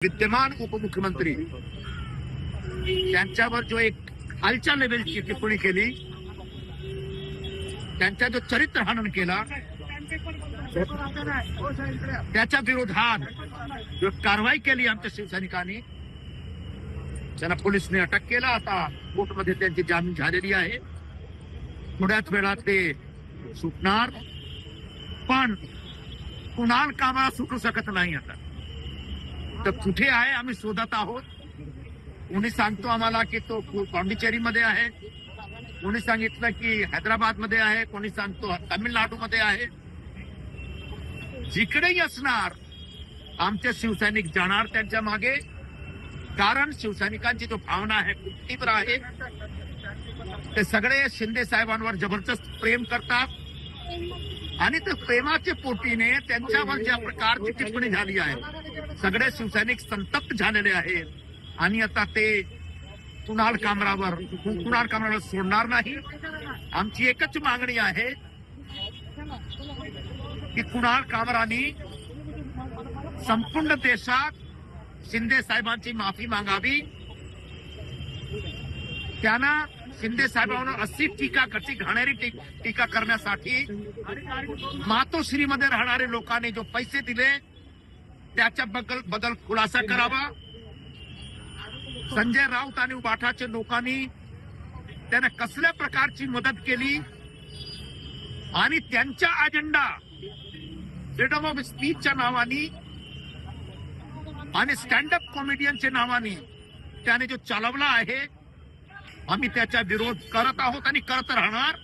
विद्यमान उपमुख्यमंत्री त्यांच्यावर जो एक खालच्या लेवलची टिप्पणी केली, त्यांचा जो चरित्र हनन केला, त्याच्या विरोधात जो कारवाई केली आमच्या शिवसैनिकांनी, त्यांना पोलिसने अटक केला. आता कोर्टमध्ये त्यांची जामीन झालेली आहे. थोड्याच वेळात ते सुटणार, पण कुणाल कामाला सुटू शकत नाही. आता तर कुठे आहे आम्ही शोधत आहोत. कोणी सांगतो आम्हाला की तो पांडिचेरीमध्ये आहे, कोणी सांगितलं की हैदराबाद मध्ये आहे, कोणी सांगतो तामिळनाडूमध्ये आहे. जिकडेही असणार आमचे शिवसैनिक जाणार त्यांच्या मागे, कारण शिवसैनिकांची जो भावना आहे खूप तीव्र आहे. ते सगळे शिंदे साहेबांवर जबरदस्त प्रेम करतात आणि त्या प्रेमाच्या पोटीने त्यांच्यावर ज्या प्रकारची टिप्पणी झाली आहे, सगळे शिवसैनिक संतप्त झालेले आहेत. आणि आता ते कुणाल कामरावर सोडणार नाही. आमची एकच मागणी आहे की कुणाल कामरानी संपूर्ण देशात शिंदे साहेबांची माफी मागावी. त्यांना शिंदे साहेबांवर अशी घाणेरी टीका करण्यासाठी मातोश्रीमध्ये राहणारे लोकांनी जो पैसे दिले त्याच्या बद्दल खुलासा करावा. संजय राऊत आणि उबाठाच्या लोकांनी त्यांना कसल्या प्रकारची मदत केली आणि त्यांच्या अजेंडा फ्रीडम ऑफ स्पीचच्या नावाने आणि स्टँडअप कॉमेडियनच्या नावाने त्याने जो चालवला आहे, आम्ही त्याचा विरोध करत आहोत आणि करत राहणार.